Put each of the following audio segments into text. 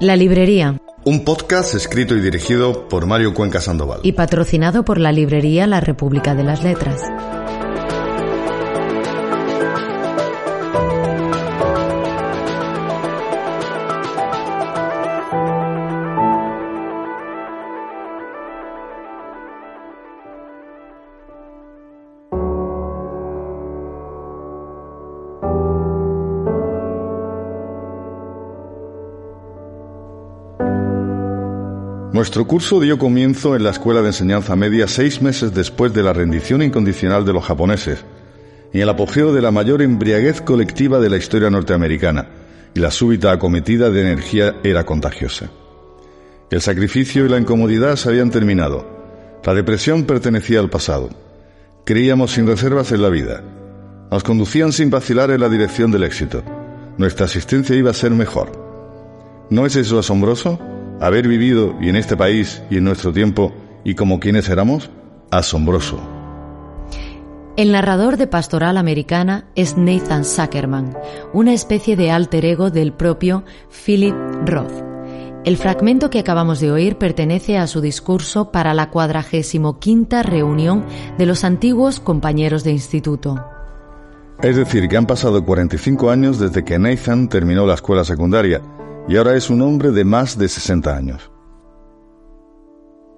La librería. Un podcast escrito y dirigido por Mario Cuenca Sandoval. Y patrocinado por la librería La República de las Letras. Nuestro curso dio comienzo en la Escuela de Enseñanza Media 6 meses después de la rendición incondicional de los japoneses, en el apogeo de la mayor embriaguez colectiva de la historia norteamericana, y la súbita acometida de energía era contagiosa. El sacrificio y la incomodidad se habían terminado. La depresión pertenecía al pasado. Creíamos sin reservas en la vida. Nos conducían sin vacilar en la dirección del éxito. Nuestra existencia iba a ser mejor. ¿No es eso asombroso? Haber vivido, y en este país, y en nuestro tiempo, y como quienes éramos, asombroso. El narrador de Pastoral Americana es Nathan Zuckerman, una especie de alter ego del propio Philip Roth. El fragmento que acabamos de oír pertenece a su discurso para la 45ª reunión de los antiguos compañeros de instituto. Es decir, que han pasado 45 años desde que Nathan terminó la escuela secundaria, y ahora es un hombre de más de 60 años.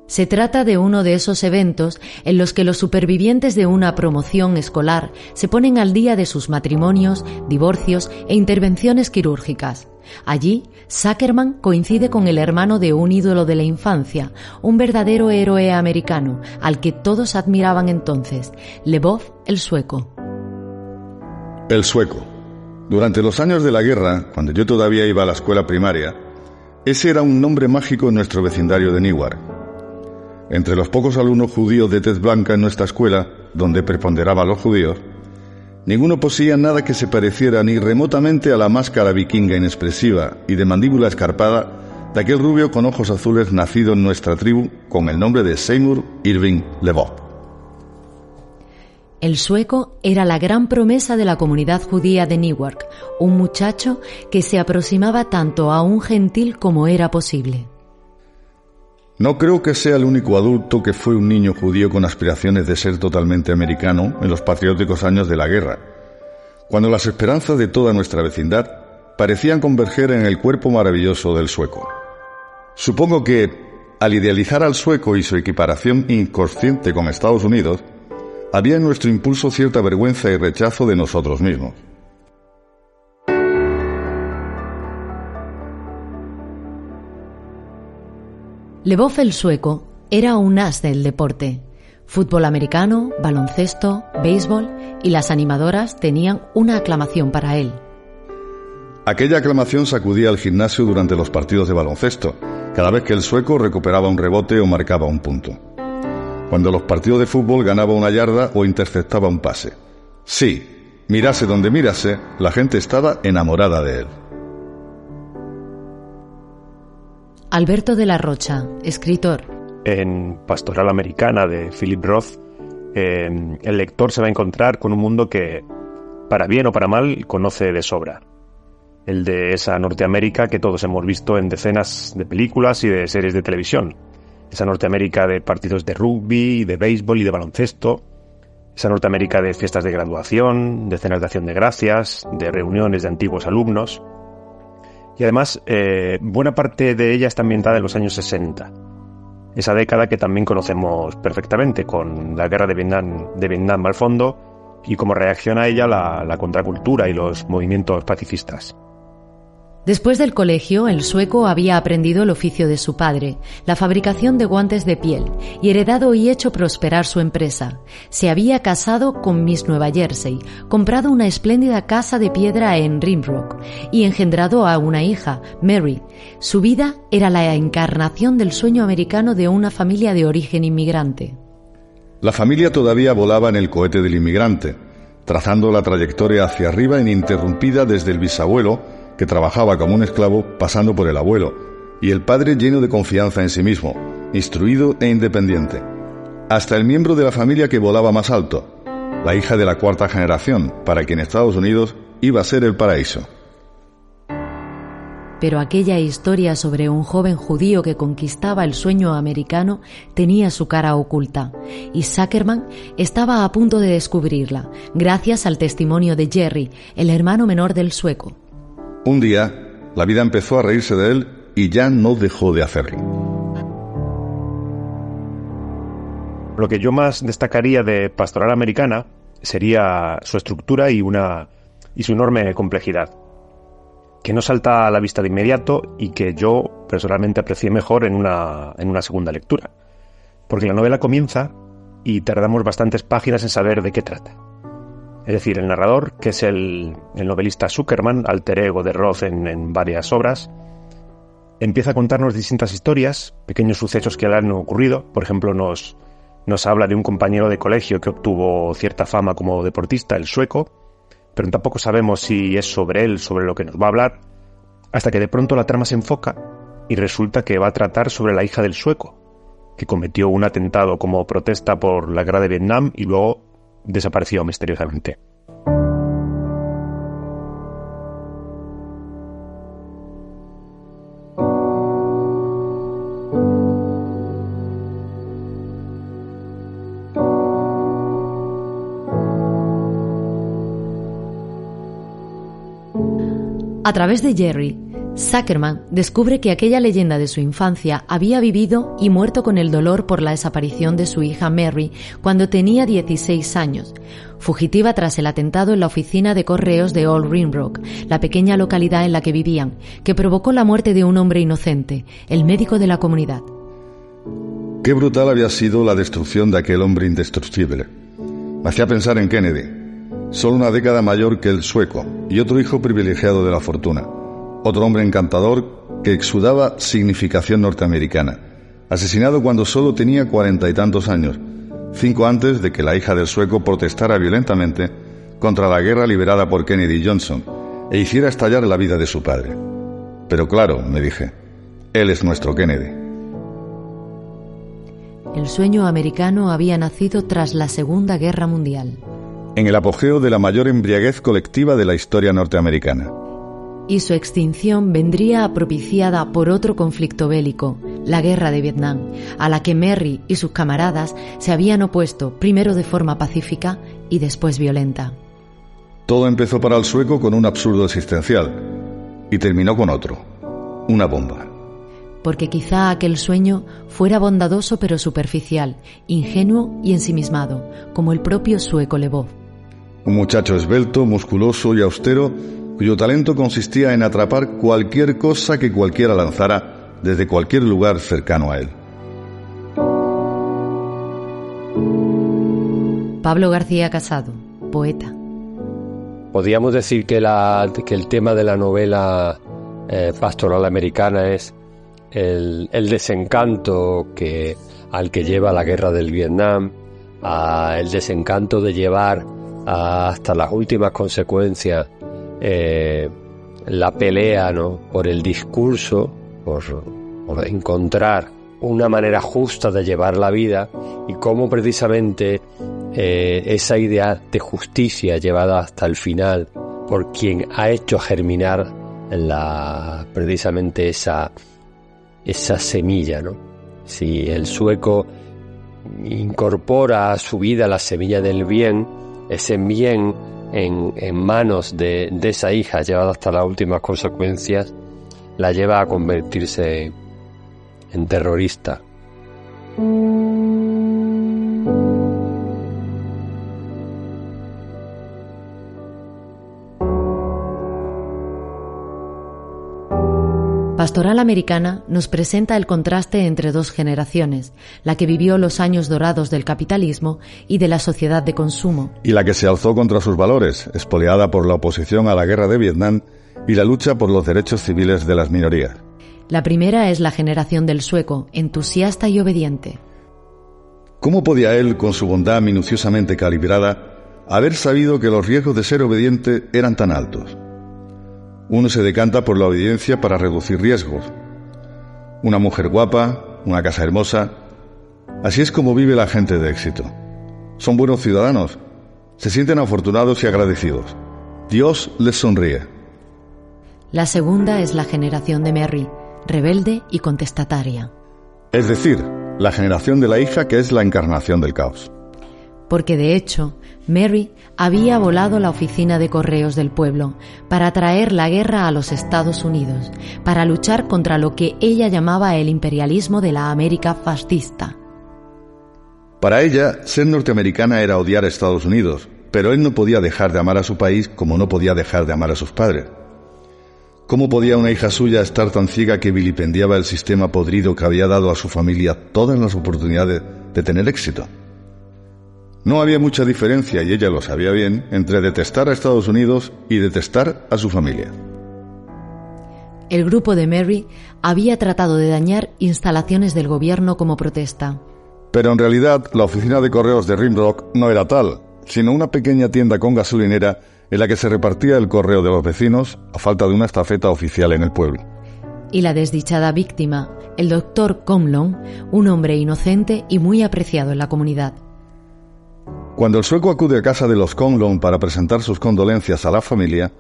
Se trata de uno de esos eventos en los que los supervivientes de una promoción escolar se ponen al día de sus matrimonios, divorcios e intervenciones quirúrgicas. Allí, Zuckerman coincide con el hermano de un ídolo de la infancia, un verdadero héroe americano, al que todos admiraban entonces, Lvov el Sueco. El Sueco. Durante los años de la guerra, cuando yo todavía iba a la escuela primaria, ese era un nombre mágico en nuestro vecindario de Newark. Entre los pocos alumnos judíos de tez blanca en nuestra escuela, donde preponderaban los judíos, ninguno poseía nada que se pareciera ni remotamente a la máscara vikinga inexpresiva y de mandíbula escarpada de aquel rubio con ojos azules nacido en nuestra tribu con el nombre de Seymour Irving Lvov. El Sueco era la gran promesa de la comunidad judía de Newark, un muchacho que se aproximaba tanto a un gentil como era posible. No creo que sea el único adulto que fue un niño judío con aspiraciones de ser totalmente americano en los patrióticos años de la guerra, cuando las esperanzas de toda nuestra vecindad parecían converger en el cuerpo maravilloso del Sueco. Supongo que, al idealizar al Sueco y su equiparación inconsciente con Estados Unidos, había en nuestro impulso cierta vergüenza y rechazo de nosotros mismos. Lvov el Sueco era un as del deporte. Fútbol americano, baloncesto, béisbol, y las animadoras tenían una aclamación para él. Aquella aclamación sacudía al gimnasio durante los partidos de baloncesto, cada vez que el Sueco recuperaba un rebote o marcaba un punto. Cuando los partidos de fútbol ganaba una yarda o interceptaba un pase. Sí, mirase donde mirase, la gente estaba enamorada de él. Alberto de la Rocha, escritor. En Pastoral Americana de Philip Roth, el lector se va a encontrar con un mundo que, para bien o para mal, conoce de sobra. El de esa Norteamérica que todos hemos visto en decenas de películas y de series de televisión. Esa Norteamérica de partidos de rugby, de béisbol y de baloncesto. Esa Norteamérica de fiestas de graduación, de cenas de acción de gracias, de reuniones de antiguos alumnos. Y además, buena parte de ella está ambientada en los años 60. Esa década que también conocemos perfectamente, con la guerra de Vietnam al fondo y cómo reacciona a ella la contracultura y los movimientos pacifistas. Después del colegio, el Sueco había aprendido el oficio de su padre, la fabricación de guantes de piel, y heredado y hecho prosperar su empresa. Se había casado con Miss Nueva Jersey, comprado una espléndida casa de piedra en Rimrock y engendrado a una hija, Mary. Su vida era la encarnación del sueño americano de una familia de origen inmigrante. La familia todavía volaba en el cohete del inmigrante, trazando la trayectoria hacia arriba ininterrumpida desde el bisabuelo, que trabajaba como un esclavo, pasando por el abuelo, y el padre lleno de confianza en sí mismo, instruido e independiente, hasta el miembro de la familia que volaba más alto, la hija de la 4ª generación, para quien Estados Unidos iba a ser el paraíso. Pero aquella historia sobre un joven judío que conquistaba el sueño americano tenía su cara oculta, y Zuckerman estaba a punto de descubrirla, gracias al testimonio de Jerry, el hermano menor del sueco. Un día, la vida empezó a reírse de él y ya no dejó de hacerlo. Lo que yo más destacaría de Pastoral Americana sería su estructura y su enorme complejidad, que no salta a la vista de inmediato y que yo personalmente aprecié mejor en una segunda lectura, porque la novela comienza y tardamos bastantes páginas en saber de qué trata. Es decir, el narrador, que es el novelista Zuckerman, alter ego de Roth en varias obras, empieza a contarnos distintas historias, pequeños sucesos que le han ocurrido. Por ejemplo, nos habla de un compañero de colegio que obtuvo cierta fama como deportista, el sueco, pero tampoco sabemos si es sobre él, sobre lo que nos va a hablar, hasta que de pronto la trama se enfoca y resulta que va a tratar sobre la hija del sueco, que cometió un atentado como protesta por la guerra de Vietnam y luego desapareció misteriosamente. A través de Jerry, Zuckerman descubre que aquella leyenda de su infancia había vivido y muerto con el dolor por la desaparición de su hija Mary cuando tenía 16 años, fugitiva tras el atentado en la oficina de correos de Old Rimrock, la pequeña localidad en la que vivían, que provocó la muerte de un hombre inocente, el médico de la comunidad. Qué brutal había sido la destrucción de aquel hombre indestructible. Me hacía pensar en Kennedy, solo una década mayor que el sueco y otro hijo privilegiado de la fortuna. Otro hombre encantador que exudaba significación norteamericana, asesinado cuando solo tenía 40 y tantos años, 5 antes de que la hija del sueco protestara violentamente contra la guerra liberada por Kennedy Johnson e hiciera estallar la vida de su padre. Pero claro, me dije, él es nuestro Kennedy. El sueño americano había nacido tras la Segunda Guerra Mundial, en el apogeo de la mayor embriaguez colectiva de la historia norteamericana. Y su extinción vendría propiciada por otro conflicto bélico, la Guerra de Vietnam, a la que Mary y sus camaradas se habían opuesto primero de forma pacífica y después violenta. Todo empezó para el sueco con un absurdo existencial y terminó con otro, una bomba. Porque quizá aquel sueño fuera bondadoso pero superficial, ingenuo y ensimismado, como el propio sueco Lvov. Un muchacho esbelto, musculoso y austero, cuyo talento consistía en atrapar cualquier cosa que cualquiera lanzara desde cualquier lugar cercano a él. Pablo García Casado, poeta. Podríamos decir que el tema de la novela Pastoral Americana es el desencanto al que lleva la guerra del Vietnam, el desencanto de llevar hasta las últimas consecuencias la pelea, ¿no?, por el discurso, por encontrar una manera justa de llevar la vida, y cómo precisamente esa idea de justicia llevada hasta el final por quien ha hecho germinar precisamente esa semilla, ¿no? Si el sueco incorpora a su vida la semilla del bien, ese bien en manos de esa hija llevada hasta las últimas consecuencias, la lleva a convertirse en terrorista. Pastoral Americana nos presenta el contraste entre dos generaciones, la que vivió los años dorados del capitalismo y de la sociedad de consumo, y la que se alzó contra sus valores, expoliada por la oposición a la guerra de Vietnam y la lucha por los derechos civiles de las minorías. La primera es la generación del sueco, entusiasta y obediente. ¿Cómo podía él, con su bondad minuciosamente calibrada, haber sabido que los riesgos de ser obediente eran tan altos? Uno se decanta por la obediencia para reducir riesgos. Una mujer guapa, una casa hermosa. Así es como vive la gente de éxito. Son buenos ciudadanos, se sienten afortunados y agradecidos. Dios les sonríe. La segunda es la generación de Mary, rebelde y contestataria. Es decir, la generación de la hija que es la encarnación del caos. Porque de hecho, Mary había volado la oficina de correos del pueblo para traer la guerra a los Estados Unidos, para luchar contra lo que ella llamaba el imperialismo de la América fascista. Para ella, ser norteamericana era odiar a Estados Unidos, pero él no podía dejar de amar a su país como no podía dejar de amar a sus padres. ¿Cómo podía una hija suya estar tan ciega que vilipendiaba el sistema podrido que había dado a su familia todas las oportunidades de tener éxito? No había mucha diferencia, y ella lo sabía bien, entre detestar a Estados Unidos y detestar a su familia. El grupo de Mary había tratado de dañar instalaciones del gobierno como protesta. Pero en realidad, la oficina de correos de Rimrock no era tal, sino una pequeña tienda con gasolinera en la que se repartía el correo de los vecinos a falta de una estafeta oficial en el pueblo. Y la desdichada víctima, el doctor Conlon, un hombre inocente y muy apreciado en la comunidad. Cuando el sueco acude a casa de los Conlon para presentar sus condolencias a la familia,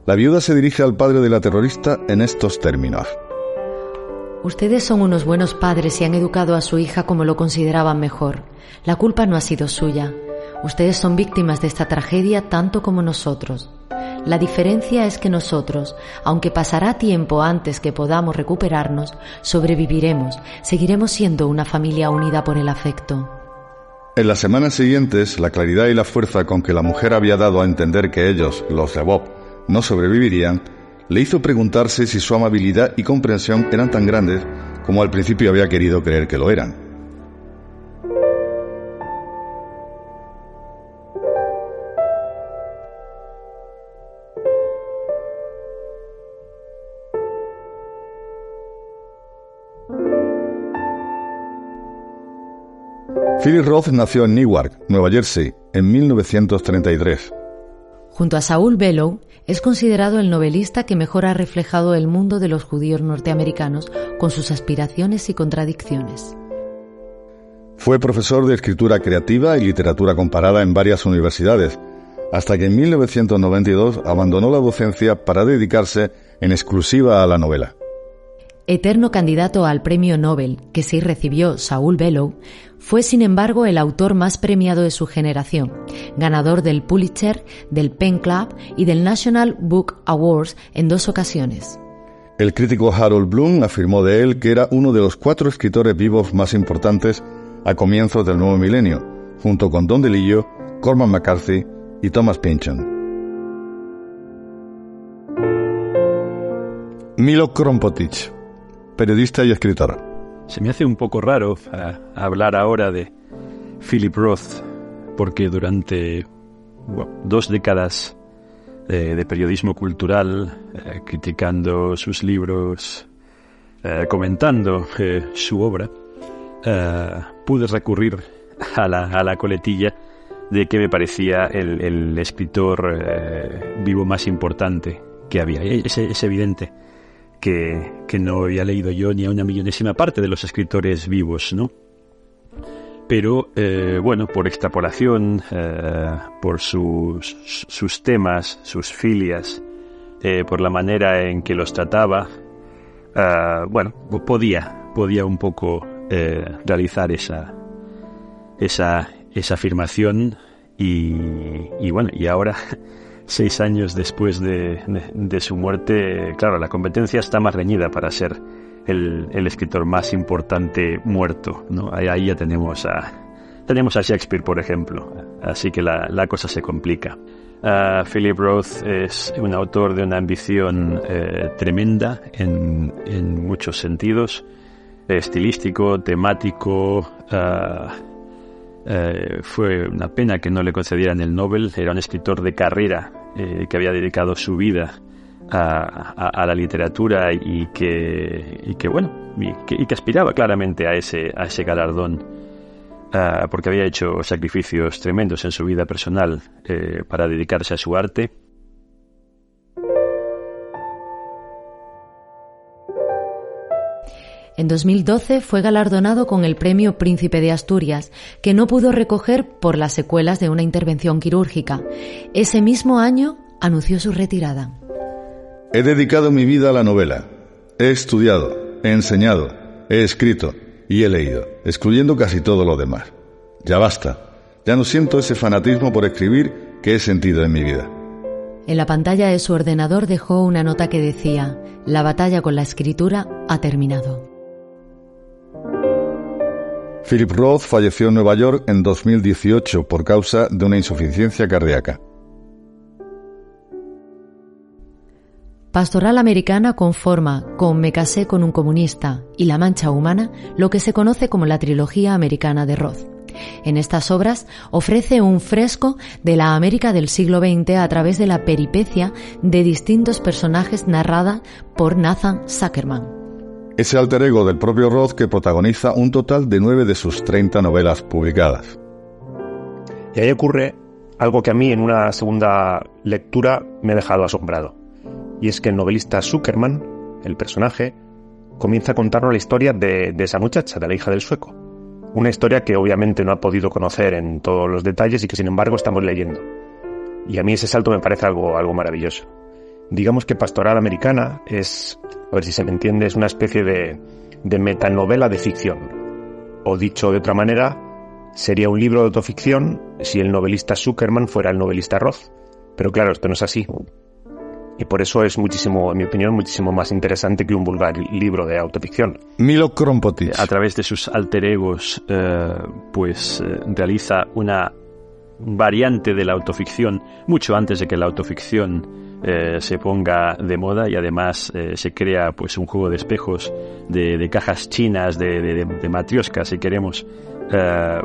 la viuda se dirige al padre de la terrorista en estos términos. Ustedes son unos buenos padres y han educado a su hija como lo consideraban mejor. La culpa no ha sido suya. Ustedes son víctimas de esta tragedia tanto como nosotros. La diferencia es que nosotros, aunque pasará tiempo antes que podamos recuperarnos, sobreviviremos, seguiremos siendo una familia unida por el afecto. En las semanas siguientes, la claridad y la fuerza con que la mujer había dado a entender que ellos, los de Bob, no sobrevivirían, le hizo preguntarse si su amabilidad y comprensión eran tan grandes como al principio había querido creer que lo eran. Philip Roth nació en Newark, Nueva Jersey, en 1933. Junto a Saul Bellow, es considerado el novelista que mejor ha reflejado el mundo de los judíos norteamericanos con sus aspiraciones y contradicciones. Fue profesor de escritura creativa y literatura comparada en varias universidades, hasta que en 1992 abandonó la docencia para dedicarse en exclusiva a la novela. Eterno candidato al premio Nobel, que sí recibió Saul Bellow, fue sin embargo el autor más premiado de su generación, ganador del Pulitzer, del Pen Club y del National Book Awards en 2 ocasiones. El crítico Harold Bloom afirmó de él que era uno de los 4 escritores vivos más importantes a comienzos del nuevo milenio, junto con Don DeLillo, Cormac McCarthy y Thomas Pynchon. Milo Kropotkin, periodista y escritor. Se me hace un poco raro hablar ahora de Philip Roth, porque durante 2 décadas de periodismo cultural, criticando sus libros, comentando su obra, pude recurrir a la coletilla de que me parecía el escritor vivo más importante que había. Es evidente que no había leído yo ni a una millonésima parte de los escritores vivos, ¿no? Pero, por extrapolación, por sus temas, sus filias, por la manera en que los trataba, podía un poco realizar esa afirmación y ahora 6 años después de su muerte, claro, la competencia está más reñida para ser el escritor más importante muerto, ¿no? Ahí ya tenemos a Shakespeare, por ejemplo, así que la cosa se complica. Philip Roth es un autor de una ambición tremenda en muchos sentidos, estilístico, temático. Fue una pena que no le concedieran el Nobel. Era un escritor de carrera que había dedicado su vida a la literatura y que aspiraba claramente a ese galardón, porque había hecho sacrificios tremendos en su vida personal para dedicarse a su arte. En 2012 fue galardonado con el Premio Príncipe de Asturias, que no pudo recoger por las secuelas de una intervención quirúrgica. Ese mismo año anunció su retirada. He dedicado mi vida a la novela. He estudiado, he enseñado, he escrito y he leído, excluyendo casi todo lo demás. Ya basta. Ya no siento ese fanatismo por escribir que he sentido en mi vida. En la pantalla de su ordenador dejó una nota que decía: la batalla con la escritura ha terminado. Philip Roth falleció en Nueva York en 2018 por causa de una insuficiencia cardíaca. Pastoral Americana conforma con Me casé con un comunista y La mancha humana lo que se conoce como la trilogía americana de Roth. En estas obras ofrece un fresco de la América del siglo XX a través de la peripecia de distintos personajes narrada por Nathan Zuckerman. Ese alter ego del propio Roth que protagoniza un total de 9 de sus 30 novelas publicadas. Y ahí ocurre algo que a mí en una segunda lectura me ha dejado asombrado. Y es que el novelista Zuckerman, el personaje, comienza a contarnos la historia de esa muchacha, de la hija del sueco. Una historia que obviamente no ha podido conocer en todos los detalles y que sin embargo estamos leyendo. Y a mí ese salto me parece algo maravilloso. Digamos que Pastoral Americana es, a ver si se me entiende, es una especie de metanovela de ficción. O dicho de otra manera, sería un libro de autoficción si el novelista Zuckerman fuera el novelista Roth. Pero claro, esto no es así. Y por eso es muchísimo, en mi opinión, muchísimo más interesante que un vulgar libro de autoficción. Milo Kronpotich, a través de sus alter egos, realiza una variante de la autoficción mucho antes de que la autoficción se ponga de moda, y además se crea pues un juego de espejos, de cajas chinas, de matrioshka, si queremos,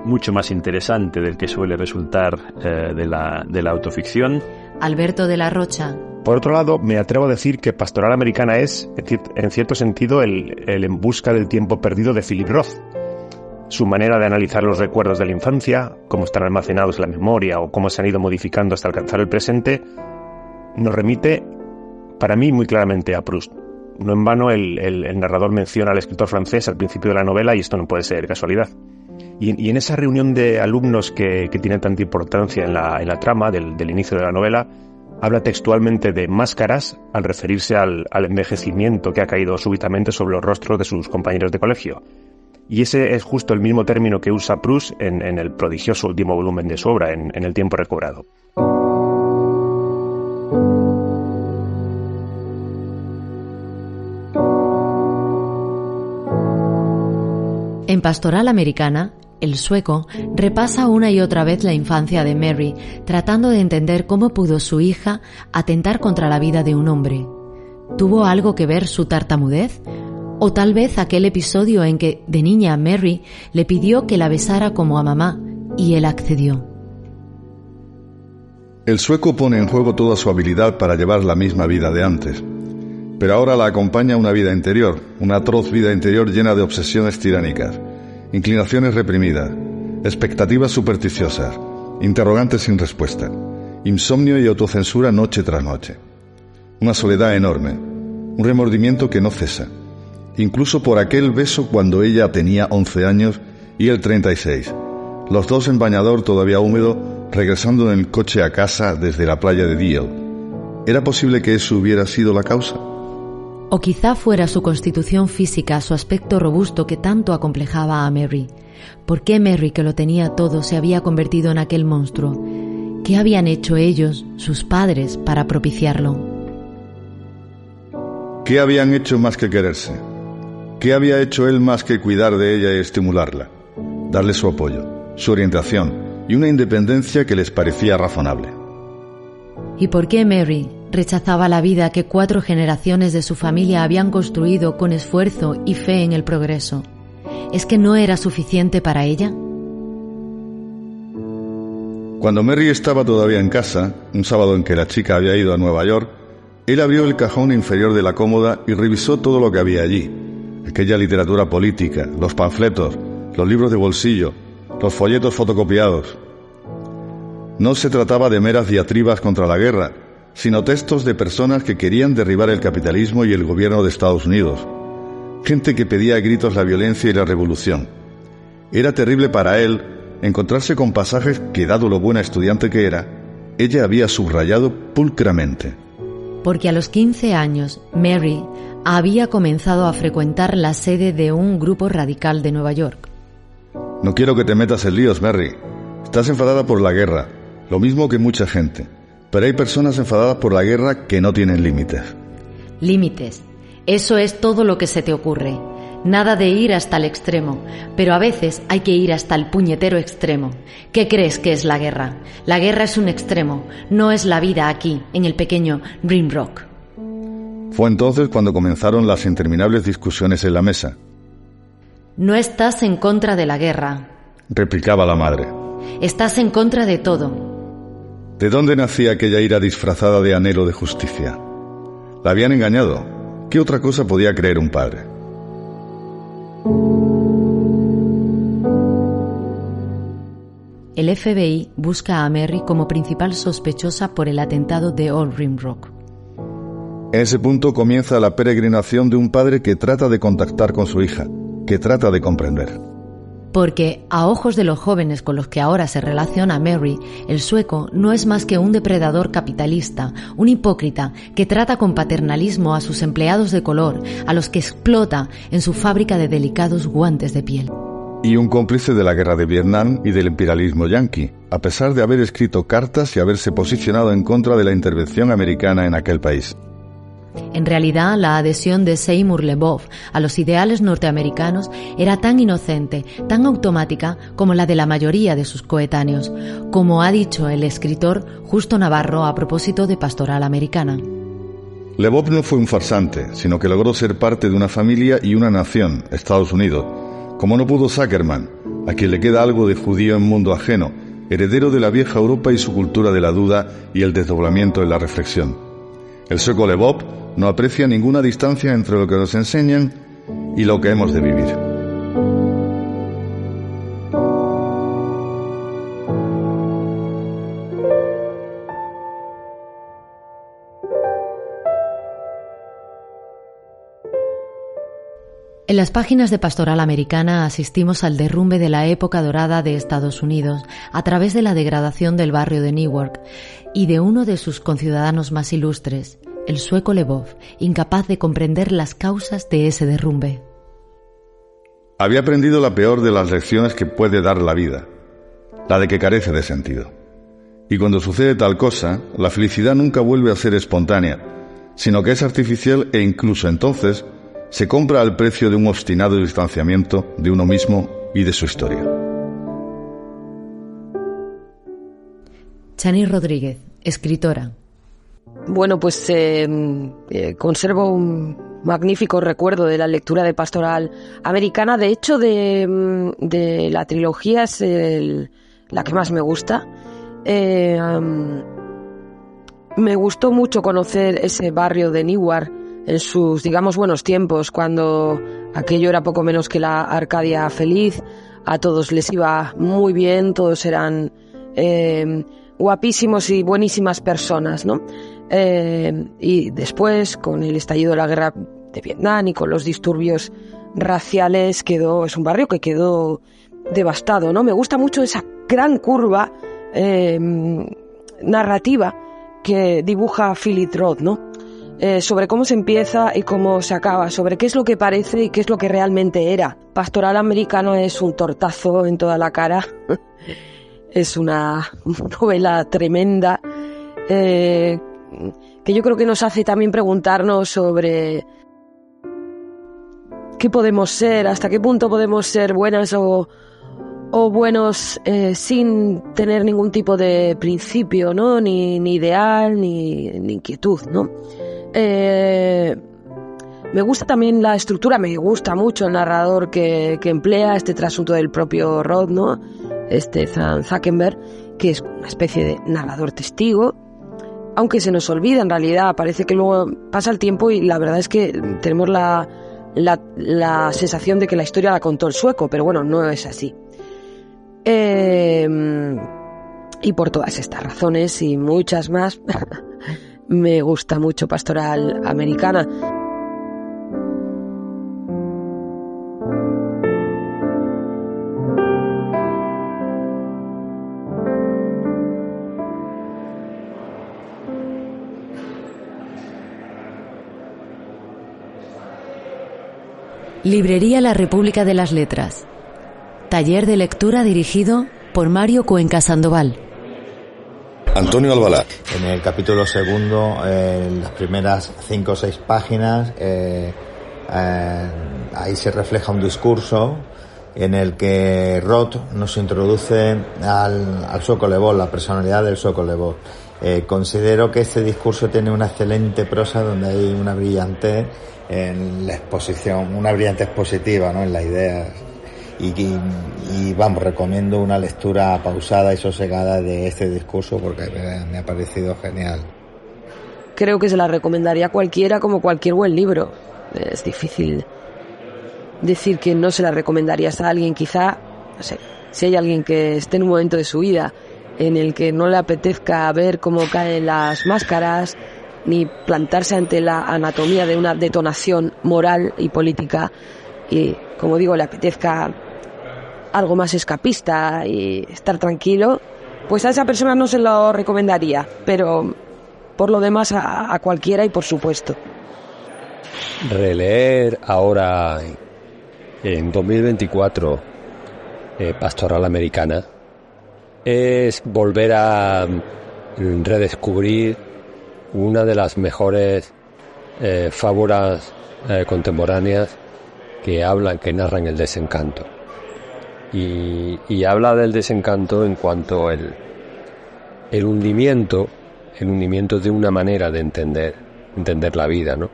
mucho más interesante del que suele resultar de la autoficción. Alberto de la Rocha. Por otro lado, me atrevo a decir que Pastoral Americana es, en cierto sentido, el En busca del tiempo perdido de Philip Roth. Su manera de analizar los recuerdos de la infancia, cómo están almacenados en la memoria o cómo se han ido modificando hasta alcanzar el presente, nos remite, para mí, muy claramente a Proust. No en vano el narrador menciona al escritor francés al principio de la novela, y esto no puede ser casualidad. Y en esa reunión de alumnos que tiene tanta importancia en la trama del inicio de la novela, habla textualmente de máscaras al referirse al envejecimiento que ha caído súbitamente sobre los rostros de sus compañeros de colegio. Y ese es justo el mismo término que usa Proust en el prodigioso último volumen de su obra, en El tiempo recobrado. En Pastoral Americana, el sueco repasa una y otra vez la infancia de Mary, tratando de entender cómo pudo su hija atentar contra la vida de un hombre. ¿Tuvo algo que ver su tartamudez? ¿O tal vez aquel episodio en que, de niña, Mary le pidió que la besara como a mamá y él accedió? El sueco pone en juego toda su habilidad para llevar la misma vida de antes. Pero ahora la acompaña una vida interior, una atroz vida interior llena de obsesiones tiránicas, inclinaciones reprimidas, expectativas supersticiosas, interrogantes sin respuesta, insomnio y autocensura noche tras noche. Una soledad enorme, un remordimiento que no cesa, incluso por aquel beso cuando ella tenía 11 años y él 36, los dos en bañador todavía húmedo, regresando en el coche a casa desde la playa de Deal. ¿Era posible que eso hubiera sido la causa? O quizá fuera su constitución física, su aspecto robusto que tanto acomplejaba a Mary. ¿Por qué Mary, que lo tenía todo, se había convertido en aquel monstruo? ¿Qué habían hecho ellos, sus padres, para propiciarlo? ¿Qué habían hecho más que quererse? ¿Qué había hecho él más que cuidar de ella y estimularla? Darle su apoyo, su orientación y una independencia que les parecía razonable. ¿Y por qué Mary rechazaba la vida que 4 generaciones de su familia habían construido con esfuerzo y fe en el progreso? ¿Es que no era suficiente para ella? Cuando Mary estaba todavía en casa, un sábado en que la chica había ido a Nueva York, él abrió el cajón inferior de la cómoda y revisó todo lo que había allí. Aquella literatura política, los panfletos, los libros de bolsillo, los folletos fotocopiados. No se trataba de meras diatribas contra la guerra, sino textos de personas que querían derribar el capitalismo y el gobierno de Estados Unidos. Gente que pedía a gritos la violencia y la revolución. Era terrible para él encontrarse con pasajes que, dado lo buena estudiante que era, ella había subrayado pulcramente. porque a los 15 años Mary había comenzado a frecuentar la sede de un grupo radical de Nueva York. No quiero que te metas en líos, Mary. Estás enfadada por la guerra, lo mismo que mucha gente. Pero hay personas enfadadas por la guerra que no tienen límites. Límites. Eso es todo lo que se te ocurre. Nada de ir hasta el extremo, pero a veces hay que ir hasta el puñetero extremo. ¿Qué crees que es la guerra? La guerra es un extremo, no es la vida aquí, en el pequeño Rimrock. Fue entonces cuando comenzaron las interminables discusiones en la mesa. No estás en contra de la guerra, replicaba la madre. Estás en contra de todo. ¿De dónde nacía aquella ira disfrazada de anhelo de justicia? La habían engañado. ¿Qué otra cosa podía creer un padre? El FBI busca a Mary como principal sospechosa por el atentado de Old Rimrock. En ese punto comienza la peregrinación de un padre que trata de contactar con su hija, que trata de comprender. Porque, a ojos de los jóvenes con los que ahora se relaciona Mary, el sueco no es más que un depredador capitalista, un hipócrita que trata con paternalismo a sus empleados de color, a los que explota en su fábrica de delicados guantes de piel. Y un cómplice de la guerra de Vietnam y del imperialismo yanqui, a pesar de haber escrito cartas y haberse posicionado en contra de la intervención americana en aquel país. En realidad, la adhesión de Seymour Lebov a los ideales norteamericanos era tan inocente, tan automática como la de la mayoría de sus coetáneos, como ha dicho el escritor Justo Navarro a propósito de Pastoral Americana. Lebov no fue un farsante, sino que logró ser parte de una familia y una nación, Estados Unidos, como no pudo Zuckerman, a quien le queda algo de judío en mundo ajeno, heredero de la vieja Europa y su cultura de la duda y el desdoblamiento en la reflexión. El sueco Lebov no aprecia ninguna distancia entre lo que nos enseñan y lo que hemos de vivir. En las páginas de Pastoral Americana asistimos al derrumbe de la época dorada de Estados Unidos a través de la degradación del barrio de Newark y de uno de sus conciudadanos más ilustres, el sueco Lebov, incapaz de comprender las causas de ese derrumbe. Había aprendido la peor de las lecciones que puede dar la vida, la de que carece de sentido. Y cuando sucede tal cosa, la felicidad nunca vuelve a ser espontánea, sino que es artificial e incluso entonces se compra al precio de un obstinado distanciamiento de uno mismo y de su historia. Chani Rodríguez, escritora. Bueno, pues conservo un magnífico recuerdo de la lectura de Pastoral Americana. De hecho, de la trilogía es la que más me gusta. Me gustó mucho conocer ese barrio de Newark en sus, digamos, buenos tiempos, cuando aquello era poco menos que la Arcadia feliz. A todos les iba muy bien, todos eran guapísimos y buenísimas personas, ¿no? Y después, con el estallido de la guerra de Vietnam y con los disturbios raciales, es un barrio que quedó devastado, ¿no? Me gusta mucho esa gran curva narrativa que dibuja Philip Roth, ¿no? Sobre cómo se empieza y cómo se acaba, sobre qué es lo que parece y qué es lo que realmente era. Pastoral Americano es un tortazo en toda la cara. Es una novela tremenda que yo creo que nos hace también preguntarnos sobre qué podemos ser, hasta qué punto podemos ser buenas o buenos sin tener ningún tipo de principio, ¿no? Ni ideal, ni inquietud, ¿no? Me gusta también la estructura, me gusta mucho el narrador que emplea este trasunto del propio Roth, ¿no? Zan Zuckerberg, que es una especie de narrador testigo, aunque se nos olvida en realidad, parece que luego pasa el tiempo y la verdad es que tenemos la sensación de que la historia la contó el sueco, pero bueno, no es así. Y por todas estas razones y muchas más, me gusta mucho Pastoral Americana. Librería La República de las Letras. Taller de lectura dirigido por Mario Cuenca Sandoval. Antonio Albalá. En el capítulo segundo, en las primeras 5 o 6 páginas, ahí se refleja un discurso en el que Roth nos introduce al sueco Le Bon, la personalidad del sueco Le Bon. Considero que este discurso tiene una excelente prosa donde hay una brillantez en la exposición, una brillantez positiva, ¿no?, en la idea. Y vamos, recomiendo una lectura pausada y sosegada de este discurso porque me ha parecido genial. Creo que se la recomendaría a cualquiera, como cualquier buen libro. Es difícil decir que no se la recomendarías a alguien. Quizá, no sé, si hay alguien que esté en un momento de su vida en el que no le apetezca ver cómo caen las máscaras, ni plantarse ante la anatomía de una detonación moral y política, y, como digo, le apetezca algo más escapista y estar tranquilo, pues a esa persona no se lo recomendaría, pero por lo demás a cualquiera y por supuesto. Releer ahora, en 2024, Pastoral Americana, es volver a redescubrir una de las mejores fábulas contemporáneas que narran el desencanto. Y habla del desencanto en cuanto el hundimiento de una manera de entender la vida, ¿no?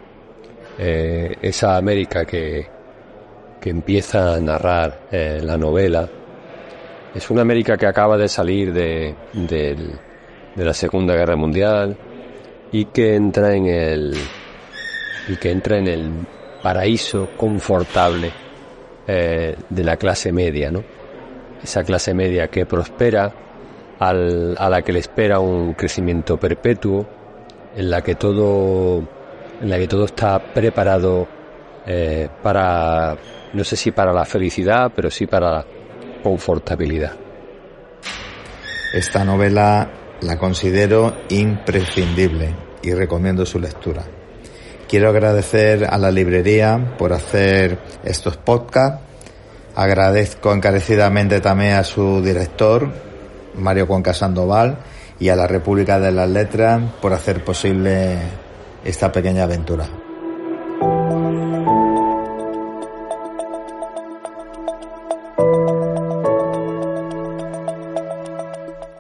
Esa América que empieza a narrar la novela es una América que acaba de salir de la Segunda Guerra Mundial y que entra en el paraíso confortable de la clase media, ¿no? Esa clase media que prospera, a la que le espera un crecimiento perpetuo, en la que todo está preparado para, no sé si para la felicidad, pero sí para la confortabilidad. Esta novela la considero imprescindible y recomiendo su lectura. Quiero agradecer a la librería por hacer estos podcasts. Agradezco encarecidamente también a su director, Mario Cuenca Sandoval, y a la República de las Letras por hacer posible esta pequeña aventura.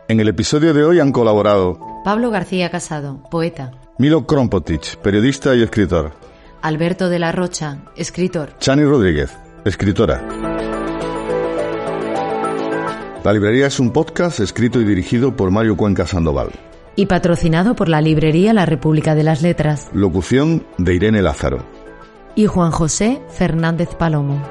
En el episodio de hoy han colaborado Pablo García Casado, poeta. Milo Krompotic, periodista y escritor. Alberto de la Rocha, escritor. Chani Rodríguez, escritora. La librería es un podcast escrito y dirigido por Mario Cuenca Sandoval. Y patrocinado por la librería La República de las Letras. Locución de Irene Lázaro. Y Juan José Fernández Palomo.